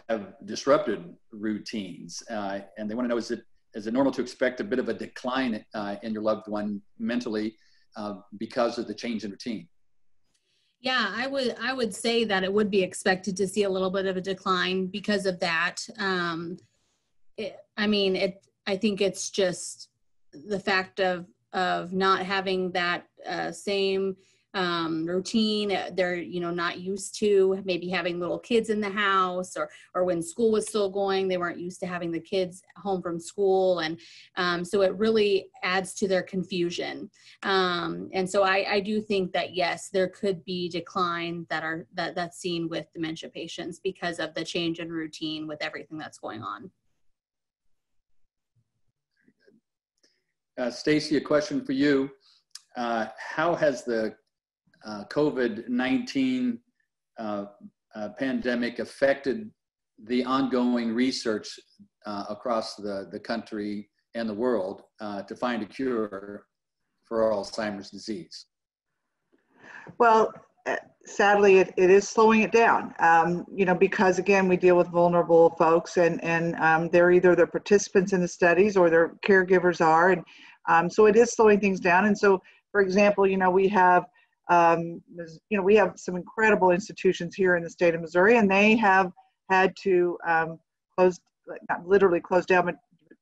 have disrupted routines. And they want to know, is it normal to expect a bit of a decline in your loved one mentally because of the change in routine? Yeah, I would say that it would be expected to see a little bit of a decline because of that. I think it's just the fact of not having that same routine. They're, not used to maybe having little kids in the house, or when school was still going, they weren't used to having the kids home from school. And so it really adds to their confusion. And so I do think that, yes, there could be decline that's seen with dementia patients because of the change in routine with everything that's going on. Stacy, a question for you. How has the COVID-19 pandemic affected the ongoing research across the country and the world to find a cure for Alzheimer's disease? Well, sadly, it is slowing it down, you know, because again, we deal with vulnerable folks, and they're either the participants in the studies or their caregivers are. And so it is slowing things down. And so, for example, you know, we have some incredible institutions here in the state of Missouri, and they have had to close, not literally close down, but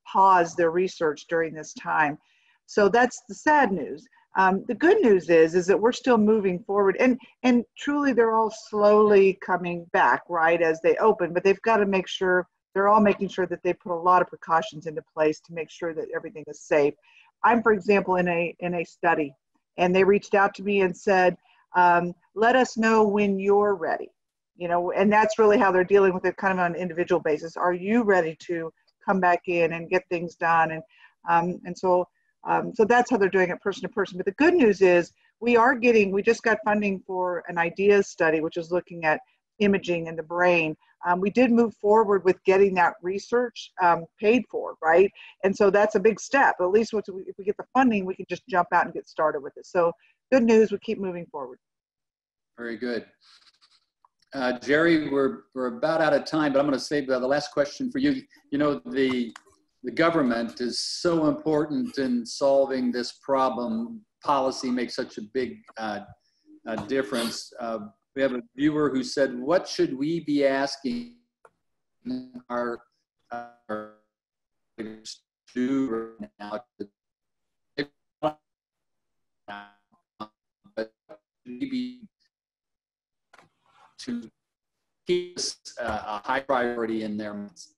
pause their research during this time. So that's the sad news. The good news is that we're still moving forward, and truly they're all slowly coming back, right, as they open, but they've got to make sure, they're all making sure that they put a lot of precautions into place to make sure that everything is safe. I'm, for example, in a study, and they reached out to me and said, let us know when you're ready, you know, and that's really how they're dealing with it, kind of on an individual basis. Are you ready to come back in and get things done? And so that's how they're doing it, person to person. But the good news is we just got funding for an IDEAS study, which is looking at imaging in the brain. We did move forward with getting that research paid for, right? And so that's a big step. At least if we get the funding, we can just jump out and get started with it. So good news, we keep moving forward. Very good. Jerry, we're about out of time, but I'm going to save the last question for you. You know, the government is so important in solving this problem. Policy makes such a big difference. We have a viewer who said, what should we be asking our leaders to do right now but maybe to keep this a high priority in their minds?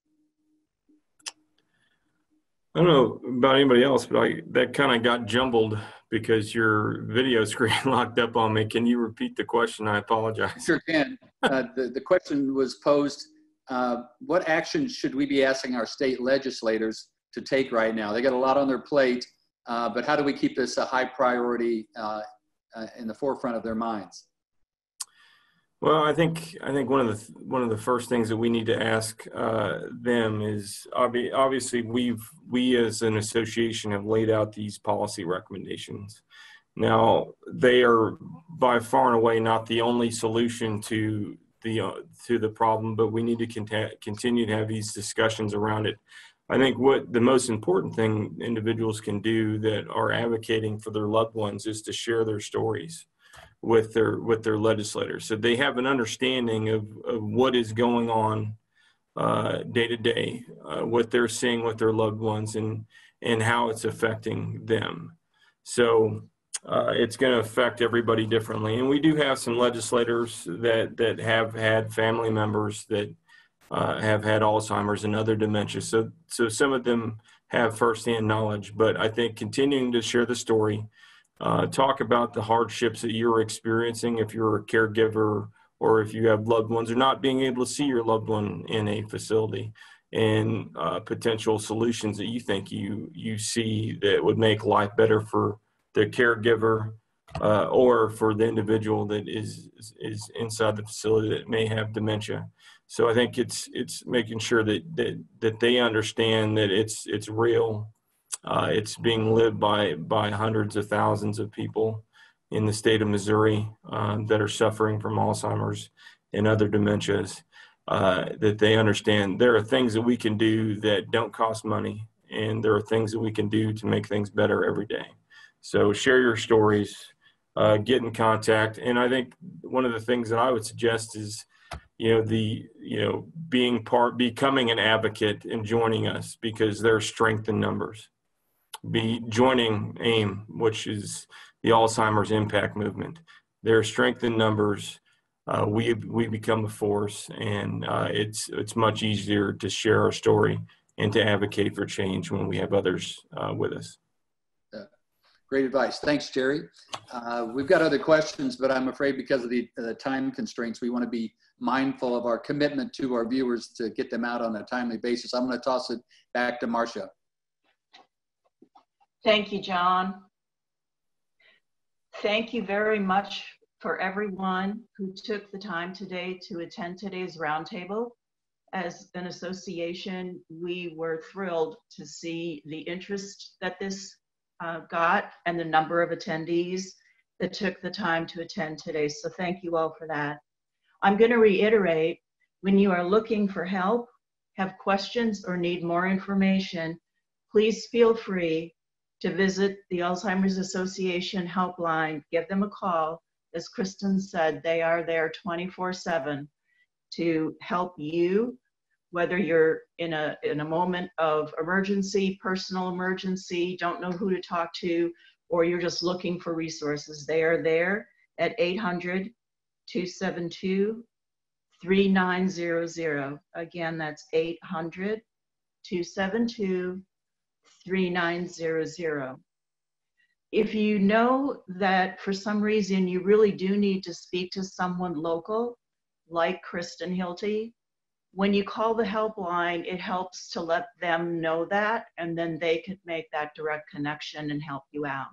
I don't know about anybody else, but that kind of got jumbled because your video screen locked up on me. Can you repeat the question? I apologize. Sure can. The question was posed, what actions should we be asking our state legislators to take right now? They got a lot on their plate, but how do we keep this a high priority in the forefront of their minds? Well, I think one of the first things that we need to ask them is obviously we as an association have laid out these policy recommendations. Now they are by far and away not the only solution to the problem, but we need to continue to have these discussions around it. I think what the most important thing individuals can do that are advocating for their loved ones is to share their stories with their legislators, so they have an understanding of what is going on day to day, what they're seeing with their loved ones, and how it's affecting them. So it's going to affect everybody differently. And we do have some legislators that have had family members that have had Alzheimer's and other dementia. So some of them have firsthand knowledge, but I think continuing to share the story, talk about the hardships that you're experiencing if you're a caregiver or if you have loved ones, or not being able to see your loved one in a facility, and potential solutions that you think you see that would make life better for the caregiver or for the individual that is inside the facility that may have dementia. So I think it's making sure that they understand that it's real. It's being lived by hundreds of thousands of people in the state of Missouri that are suffering from Alzheimer's and other dementias, that they understand there are things that we can do that don't cost money, and there are things that we can do to make things better every day. So share your stories, get in contact. And I think one of the things that I would suggest is, becoming an advocate and joining us, because there's strength in numbers. Joining AIM, which is the Alzheimer's Impact Movement. There's strength in numbers. We become a force, and it's much easier to share our story and to advocate for change when we have others with us. Great advice. Thanks, Jerry. We've got other questions, but I'm afraid because of the time constraints, we want to be mindful of our commitment to our viewers to get them out on a timely basis. I'm going to toss it back to Marcia. Thank you, John. Thank you very much for everyone who took the time today to attend today's roundtable. As an association, we were thrilled to see the interest that this got and the number of attendees, that took the time to attend today. So thank you all for that. I'm going to reiterate, when you are looking for help, have questions, or need more information, please feel free to visit the Alzheimer's Association helpline. Give them a call. As Kristen said, they are there 24/7 to help you, whether you're in a moment of emergency, personal emergency, don't know who to talk to, or you're just looking for resources. They are there at 800-272-3900. Again, that's 800-272-3900. If you know that for some reason you really do need to speak to someone local, like Kristen Hilty, when you call the helpline, it helps to let them know that, and then they could make that direct connection and help you out.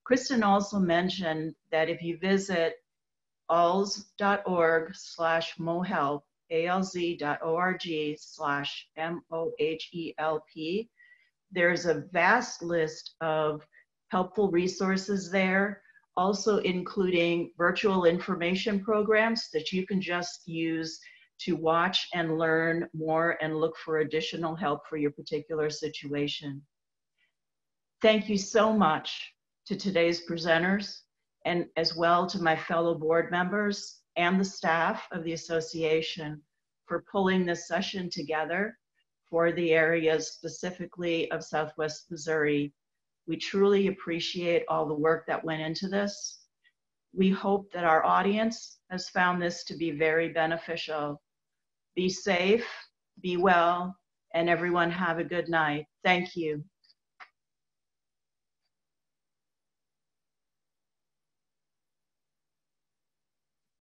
Kristen also mentioned that if you visit alz.org/mohelp, alz.org/MOHELP, there's a vast list of helpful resources there, also including virtual information programs that you can just use to watch and learn more and look for additional help for your particular situation. Thank you so much to today's presenters, and as well to my fellow board members and the staff of the association for pulling this session together for the areas specifically of Southwest Missouri. We truly appreciate all the work that went into this. We hope that our audience has found this to be very beneficial. Be safe, be well, and everyone have a good night. Thank you.